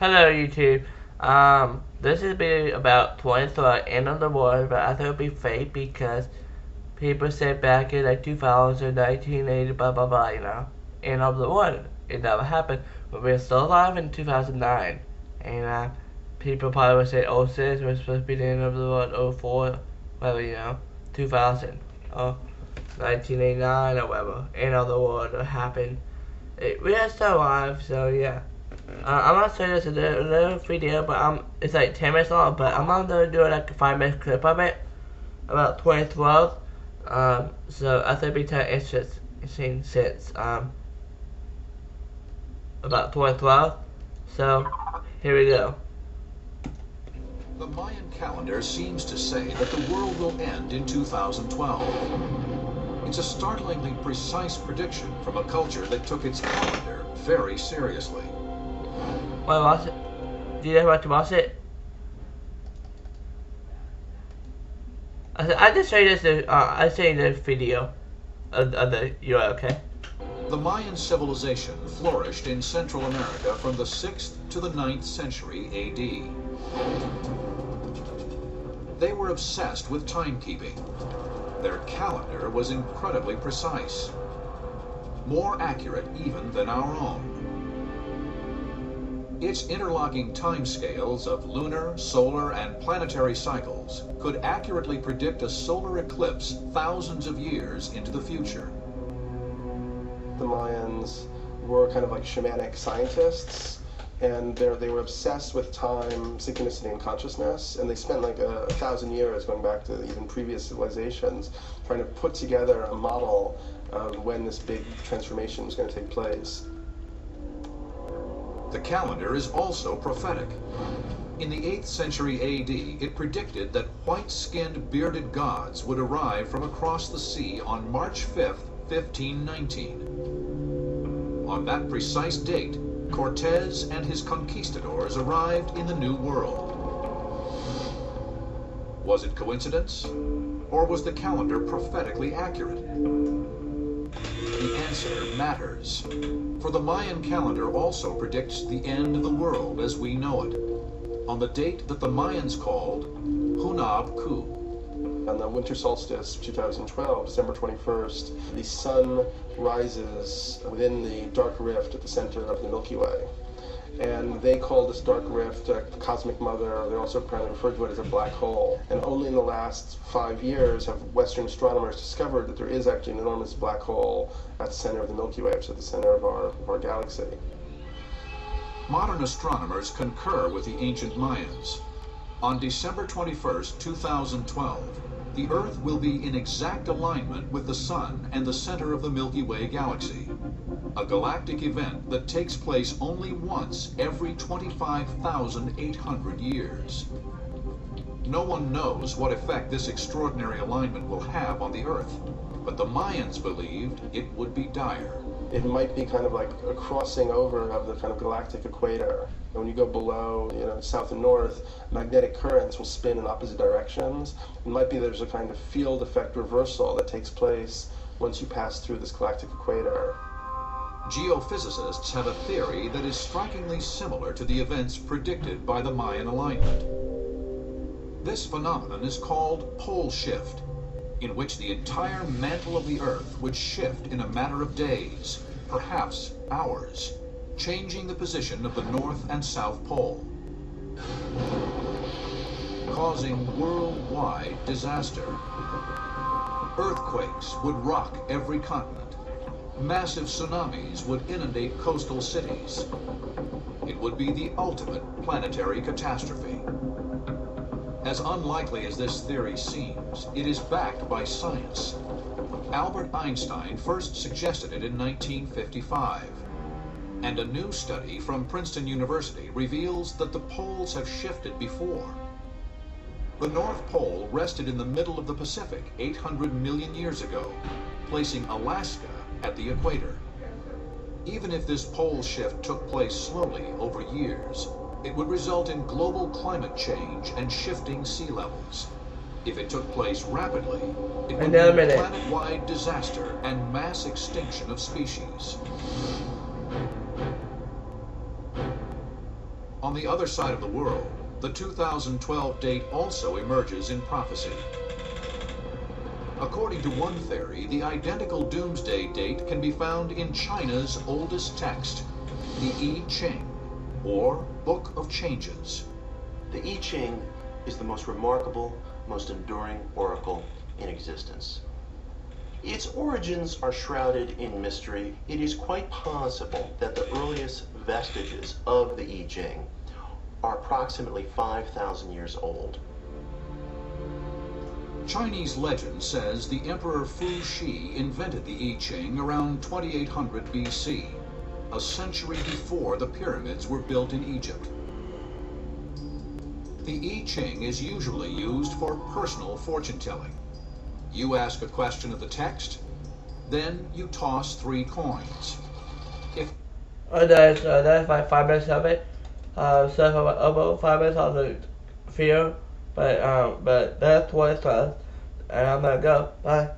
Hello YouTube. This is be about 2012 end of the world, but I thought it'd be fake because people said back in like 2000, 1980, blah blah blah, end of the world. It never happened, but we're still alive in 2009, and people probably would say, "Oh, sis, we're supposed to be the end of the world." Oh, 04, whatever, 2000, or 1989, or whatever. End of the world happened. We are still alive, so yeah. I'm not saying this is a little video, but it's like 10 minutes long, but I'm not gonna do like a 5 minute clip of it about 2012. So I think it'd be interesting since about 2012. So here we go. The Mayan calendar seems to say that the world will end in 2012. It's a startlingly precise prediction from a culture that took its calendar very seriously. Want to watch it? Do you guys want to watch it? I just show you this. I show you the video of the URL. Okay. The Mayan civilization flourished in Central America from the 6th to the 9th century AD. They were obsessed with timekeeping. Their calendar was incredibly precise, more accurate even than our own. Its interlocking timescales of lunar, solar, and planetary cycles could accurately predict a solar eclipse thousands of years into the future. The Mayans were kind of like shamanic scientists, and they were obsessed with time, synchronicity, and consciousness, and they spent like 1,000 years, going back to even previous civilizations, trying to put together a model of when this big transformation was going to take place. The calendar is also prophetic. In the 8th century AD, it predicted that white-skinned bearded gods would arrive from across the sea on March 5th, 1519. On that precise date, Cortez and his conquistadors arrived in the New World. Was it coincidence? Or was the calendar prophetically accurate? The answer matters, for the Mayan calendar also predicts the end of the world as we know it, on the date that the Mayans called Hunab Ku. On the winter solstice, 2012, December 21st, the sun rises within the dark rift at the center of the Milky Way. And they call this dark rift a cosmic mother. They also apparently refer to it as a black hole. And only in the last 5 years have Western astronomers discovered that there is actually an enormous black hole at the center of the Milky Way, which is at the center of our galaxy. Modern astronomers concur with the ancient Mayans. On December 21st, 2012, the Earth will be in exact alignment with the Sun and the center of the Milky Way galaxy, a galactic event that takes place only once every 25,800 years. No one knows what effect this extraordinary alignment will have on the Earth, but the Mayans believed it would be dire. It might be kind of like a crossing over of the kind of galactic equator. When you go below, south and north, magnetic currents will spin in opposite directions. It might be there's a kind of field effect reversal that takes place once you pass through this galactic equator. Geophysicists have a theory that is strikingly similar to the events predicted by the Mayan alignment. This phenomenon is called pole shift, in which the entire mantle of the Earth would shift in a matter of days, perhaps hours, changing the position of the North and South Pole, causing worldwide disaster. Earthquakes would rock every continent. Massive tsunamis would inundate coastal cities. It would be the ultimate planetary catastrophe. As unlikely as this theory seems, it is backed by science. Albert Einstein first suggested it in 1955, and a new study from Princeton University reveals that the poles have shifted before. The North Pole rested in the middle of the Pacific 800 million years ago, placing Alaska at the equator. Even if this pole shift took place slowly over years, it would result in global climate change and shifting sea levels. If it took place rapidly, it would mean planet-wide disaster and mass extinction of species. On the other side of the world, the 2012 date also emerges in prophecy. According to one theory, the identical doomsday date can be found in China's oldest text, the I Ching, or Book of Changes. The I Ching is the most remarkable, most enduring oracle in existence. Its origins are shrouded in mystery. It is quite possible that the earliest vestiges of the I Ching are approximately 5,000 years old. Chinese legend says the Emperor Fu Shi invented the I Ching around 2800 BC, a century before the pyramids were built in Egypt. The I Ching is usually used for personal fortune-telling. You ask a question of the text, then you toss 3 coins. That's my 5 minutes of it. So for my about 5 minutes on the fear, but that's what it's and I'm gonna go. Bye.